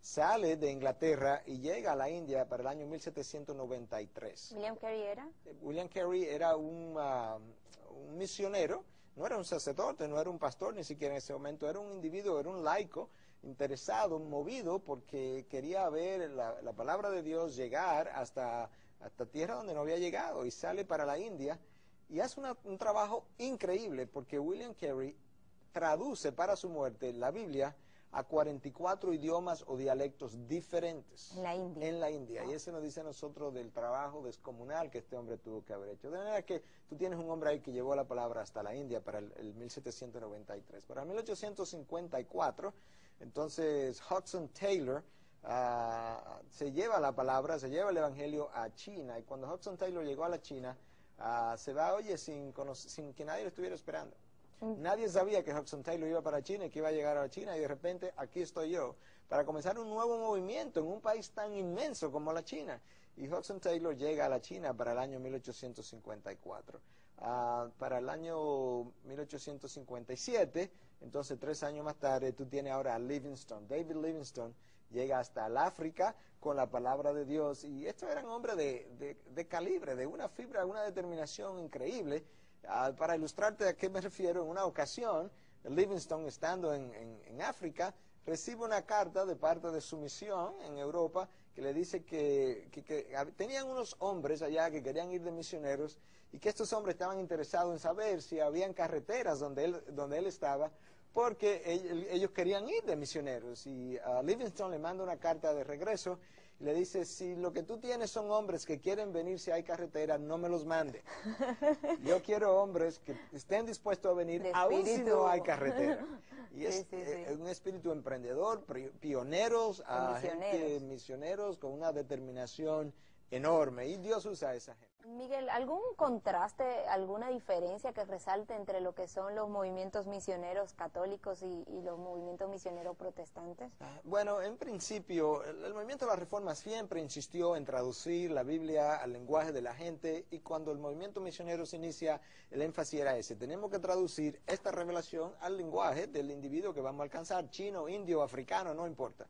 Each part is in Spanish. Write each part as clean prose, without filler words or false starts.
sale de Inglaterra y llega a la India para el año 1793. ¿William Carey era? William Carey era un misionero, no era un sacerdote, no era un pastor ni siquiera en ese momento, era un individuo, era un laico interesado, movido porque quería ver la palabra de Dios llegar hasta tierra donde no había llegado, y sale para la India y hace un trabajo increíble porque William Carey traduce para su muerte la Biblia a 44 idiomas o dialectos diferentes. En la India. En la India. Y eso nos dice a nosotros del trabajo descomunal que este hombre tuvo que haber hecho. De manera que tú tienes un hombre ahí que llevó la palabra hasta la India para el 1793. Para 1854, entonces Hudson Taylor se lleva la palabra, se lleva el Evangelio a China. Y cuando Hudson Taylor llegó a la China, se va, oye, sin que nadie lo estuviera esperando. Nadie sabía que Hudson Taylor iba para China y que iba a llegar a China, y de repente aquí estoy yo para comenzar un nuevo movimiento en un país tan inmenso como la China. Y Hudson Taylor llega a la China para el año 1854. Para el año 1857, entonces 3 años más tarde, tú tienes ahora a Livingstone. David Livingstone llega hasta el África con la palabra de Dios, y estos eran hombres de calibre, de una fibra, una determinación increíble. Para ilustrarte a qué me refiero, en una ocasión, Livingstone, estando en África, recibe una carta de parte de su misión en Europa que le dice que tenían unos hombres allá que querían ir de misioneros, y que estos hombres estaban interesados en saber si habían carreteras donde él estaba, porque ellos querían ir de misioneros. Y Livingstone le manda una carta de regreso y le dice: si lo que tú tienes son hombres que quieren venir si hay carretera, no me los mande. Yo quiero hombres que estén dispuestos a venir aún si no hay carretera. Y es un espíritu emprendedor, pioneros, misioneros con una determinación enorme, y Dios usa a esa gente. Miguel, ¿algún contraste, alguna diferencia que resalte entre lo que son los movimientos misioneros católicos y los movimientos misioneros protestantes? Bueno, en principio, el movimiento de la Reforma siempre insistió en traducir la Biblia al lenguaje de la gente, y cuando el movimiento misionero se inicia, el énfasis era ese: tenemos que traducir esta revelación al lenguaje del individuo que vamos a alcanzar, chino, indio, africano, no importa.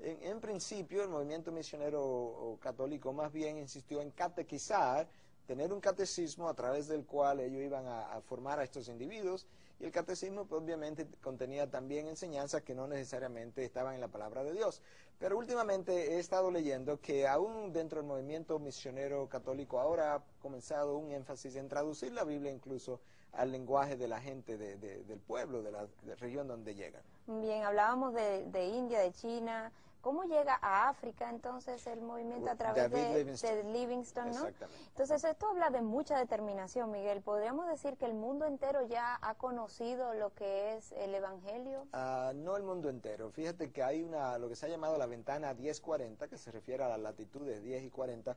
En principio, el movimiento misionero católico más bien insistió en catequizar, tener un catecismo a través del cual ellos iban a formar a estos individuos, y el catecismo pues, obviamente contenía también enseñanzas que no necesariamente estaban en la palabra de Dios. Pero últimamente he estado leyendo que aún dentro del movimiento misionero católico ahora ha comenzado un énfasis en traducir la Biblia incluso al lenguaje de la gente del pueblo, de la región donde llegan. Bien, hablábamos de India, de China. ¿Cómo llega a África entonces el movimiento a través de Livingstone, ¿no? Exactamente. Entonces esto habla de mucha determinación, Miguel. ¿Podríamos decir que el mundo entero ya ha conocido lo que es el Evangelio? No el mundo entero. Fíjate que hay lo que se ha llamado la ventana 1040, que se refiere a la latitud de 10 y 40.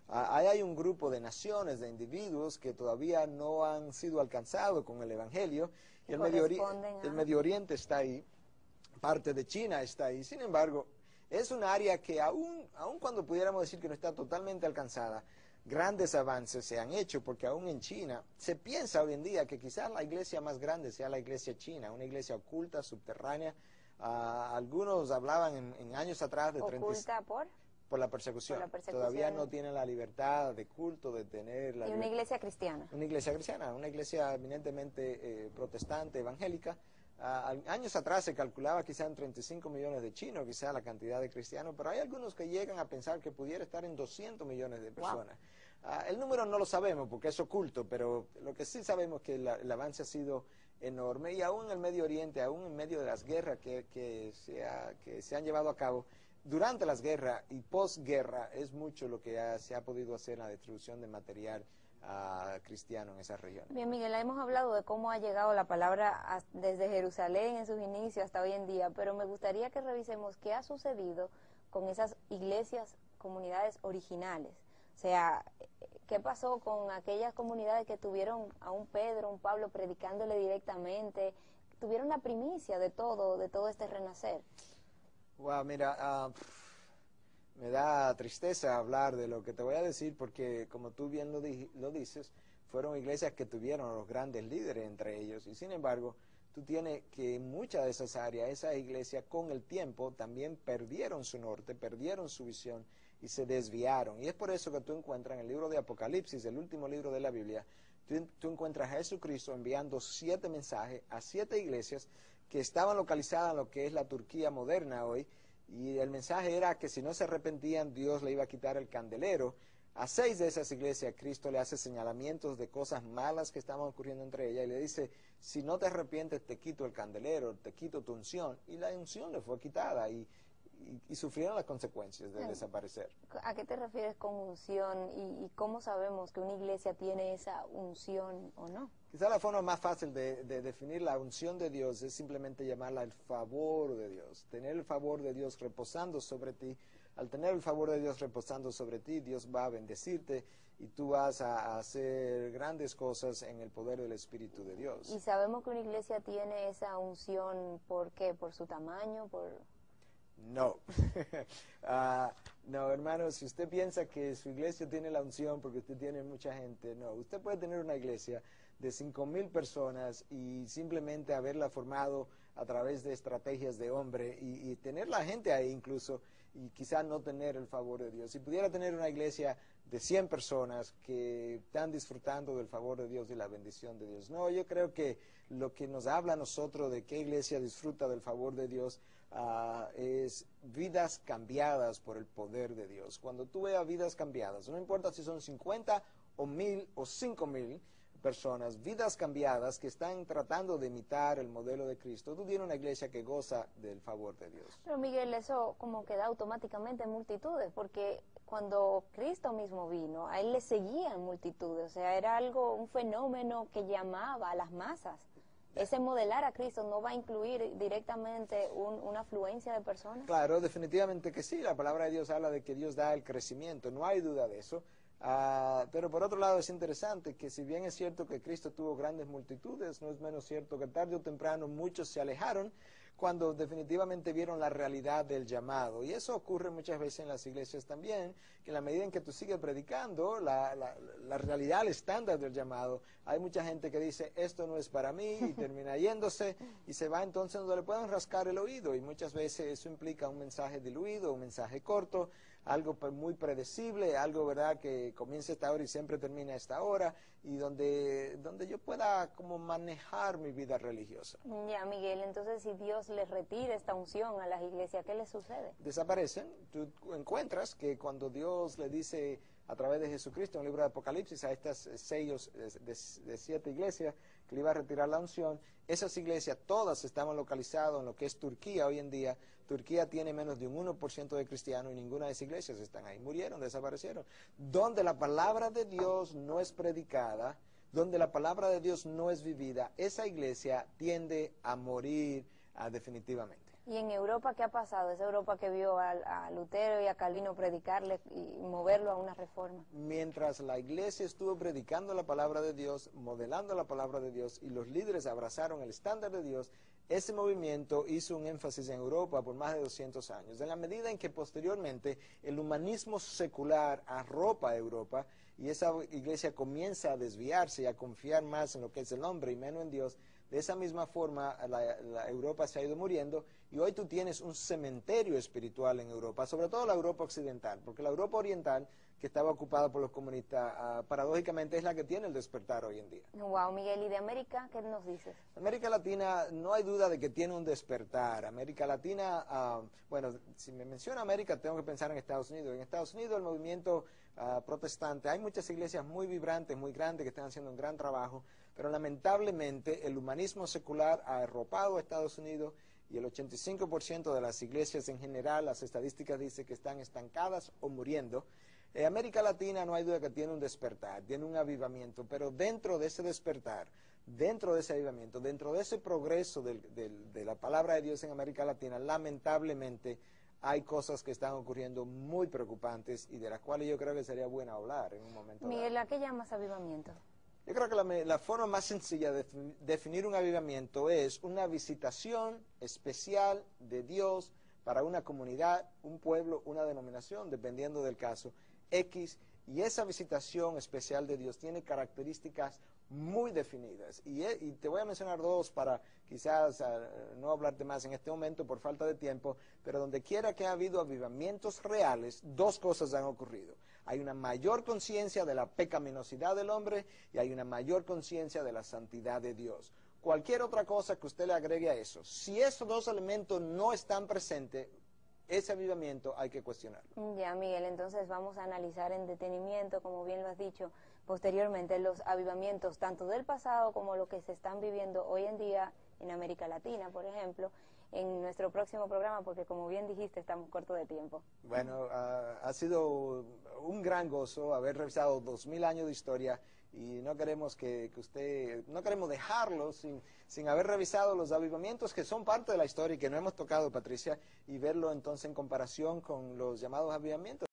Ahí hay un grupo de naciones, de individuos que todavía no han sido alcanzados con el Evangelio, y el Medio Oriente está ahí, parte de China está ahí. Sin embargo, es un área que aún cuando pudiéramos decir que no está totalmente alcanzada, grandes avances se han hecho, porque aún en China se piensa hoy en día que quizás la iglesia más grande sea la iglesia china, una iglesia oculta, subterránea. Algunos hablaban en años atrás de ¿Oculta por la persecución. Todavía no tienen la libertad de culto, de tener la... ¿Y una iglesia cristiana? Una iglesia cristiana, una iglesia eminentemente protestante, evangélica. Años atrás se calculaba quizá en 35 millones de chinos, quizá la cantidad de cristianos, pero hay algunos que llegan a pensar que pudiera estar en 200 millones de personas. Wow. El número no lo sabemos porque es oculto, pero lo que sí sabemos es que el avance ha sido enorme, y aún en el Medio Oriente, aún en medio de las guerras que se han llevado a cabo, durante las guerras y posguerra, es mucho lo que se ha podido hacer en la distribución de material cristiano en esa región. Bien, Miguel, hemos hablado de cómo ha llegado la palabra desde Jerusalén en sus inicios hasta hoy en día, pero me gustaría que revisemos qué ha sucedido con esas iglesias, comunidades originales. O sea, ¿qué pasó con aquellas comunidades que tuvieron a un Pedro, un Pablo predicándole directamente, tuvieron la primicia de todo este renacer? Wow, mira, me da tristeza hablar de lo que te voy a decir, porque como tú bien lo dices, fueron iglesias que tuvieron a los grandes líderes entre ellos, y sin embargo tú tienes que en muchas de esas áreas, esa iglesia con el tiempo también perdieron su norte, perdieron su visión y se desviaron. Y es por eso que tú encuentras en el libro de Apocalipsis, el último libro de la Biblia, tú encuentras a Jesucristo enviando 7 mensajes a 7 iglesias que estaban localizadas en lo que es la Turquía moderna hoy, y el mensaje era que si no se arrepentían, Dios le iba a quitar el candelero. A 6 de esas iglesias Cristo le hace señalamientos de cosas malas que estaban ocurriendo entre ellas y le dice, si no te arrepientes te quito el candelero, te quito tu unción. Y la unción le fue quitada y sufrieron las consecuencias de desaparecer. ¿A qué te refieres con unción y cómo sabemos que una iglesia tiene esa unción o no? Quizá la forma más fácil de definir la unción de Dios es simplemente llamarla el favor de Dios, tener el favor de Dios reposando sobre ti. Al tener el favor de Dios reposando sobre ti, Dios va a bendecirte y tú vas a hacer grandes cosas en el poder del Espíritu de Dios. ¿Y sabemos que una iglesia tiene esa unción por qué? ¿Por su tamaño? No. No, hermano, si usted piensa que su iglesia tiene la unción porque usted tiene mucha gente, no. Usted puede tener una iglesia de 5,000 personas y simplemente haberla formado a través de estrategias de hombre y tener la gente ahí incluso y quizá no tener el favor de Dios. Si pudiera tener una iglesia de 100 personas que están disfrutando del favor de Dios y la bendición de Dios. No, yo creo que lo que nos habla a nosotros de qué iglesia disfruta del favor de Dios es vidas cambiadas por el poder de Dios. Cuando tú veas vidas cambiadas, no importa si son 50 o 1,000 o 5,000 personas, vidas cambiadas que están tratando de imitar el modelo de Cristo, tú tienes una iglesia que goza del favor de Dios. Pero Miguel, eso como que da automáticamente multitudes, porque cuando Cristo mismo vino, a él le seguían multitudes, o sea, era algo, un fenómeno que llamaba a las masas. Ese modelar a Cristo no va a incluir directamente una afluencia de personas. Claro, definitivamente que sí, la palabra de Dios habla de que Dios da el crecimiento, no hay duda de eso. Pero por otro lado es interesante que si bien es cierto que Cristo tuvo grandes multitudes, no es menos cierto que tarde o temprano muchos se alejaron cuando definitivamente vieron la realidad del llamado. Y eso ocurre muchas veces en las iglesias también, que en la medida en que tú sigues predicando la realidad, el estándar del llamado, hay mucha gente que dice, esto no es para mí, y termina yéndose, y se va entonces donde le pueden rascar el oído, y muchas veces eso implica un mensaje diluido, un mensaje corto, algo muy predecible, algo verdad que comienza a esta hora y siempre termina a esta hora, y donde yo pueda como manejar mi vida religiosa. Ya, Miguel, entonces si Dios les retira esta unción a las iglesias, ¿qué les sucede? Desaparecen. Tú encuentras que cuando Dios le dice a través de Jesucristo en el libro de Apocalipsis a estas sellos de 7 iglesias que le iba a retirar la unción, esas iglesias todas estaban localizadas en lo que es Turquía hoy en día. Turquía tiene menos de un 1% de cristianos y ninguna de esas iglesias están ahí. Murieron, desaparecieron. Donde la palabra de Dios no es predicada, donde la palabra de Dios no es vivida, esa iglesia tiende a morir definitivamente. ¿Y en Europa qué ha pasado? Esa Europa que vio a Lutero y a Calvino predicarle y moverlo a una reforma. Mientras la iglesia estuvo predicando la palabra de Dios, modelando la palabra de Dios, y los líderes abrazaron el estándar de Dios, ese movimiento hizo un énfasis en Europa por más de 200 años. En la medida en que posteriormente el humanismo secular arropa a Europa y esa iglesia comienza a desviarse y a confiar más en lo que es el hombre y menos en Dios, de esa misma forma la Europa se ha ido muriendo y hoy tú tienes un cementerio espiritual en Europa, sobre todo la Europa occidental, porque la Europa oriental, que estaba ocupada por los comunistas, paradójicamente es la que tiene el despertar hoy en día. Wow, Miguel, ¿y de América qué nos dices? América Latina no hay duda de que tiene un despertar. América Latina, bueno, si me menciona América tengo que pensar en Estados Unidos. En Estados Unidos el movimiento protestante, hay muchas iglesias muy vibrantes, muy grandes que están haciendo un gran trabajo, pero lamentablemente el humanismo secular ha arropado a Estados Unidos y el 85% de las iglesias en general, las estadísticas dicen que están estancadas o muriendo. América Latina no hay duda que tiene un despertar, tiene un avivamiento, pero dentro de ese despertar, dentro de ese avivamiento, dentro de ese progreso de la palabra de Dios en América Latina, lamentablemente hay cosas que están ocurriendo muy preocupantes y de las cuales yo creo que sería bueno hablar en un momento dado. Miguel, ¿a qué llamas avivamiento? Yo creo que la forma más sencilla de definir un avivamiento es una visitación especial de Dios para una comunidad, un pueblo, una denominación, dependiendo del caso X, y esa visitación especial de Dios tiene características muy definidas. Y te voy a mencionar dos para quizás no hablarte más en este momento por falta de tiempo, pero donde quiera que ha habido avivamientos reales, dos cosas han ocurrido. Hay una mayor conciencia de la pecaminosidad del hombre y hay una mayor conciencia de la santidad de Dios. Cualquier otra cosa que usted le agregue a eso, si esos dos elementos no están presentes, ese avivamiento hay que cuestionarlo. Ya, Miguel, entonces vamos a analizar en detenimiento, como bien lo has dicho, posteriormente los avivamientos tanto del pasado como lo que se están viviendo hoy en día en América Latina, por ejemplo, en nuestro próximo programa, porque como bien dijiste, estamos cortos de tiempo. Bueno, ha sido un gran gozo haber revisado 2000 años de historia y no queremos no queremos dejarlo sin haber revisado los avivamientos que son parte de la historia y que no hemos tocado, Patricia, y verlo entonces en comparación con los llamados avivamientos.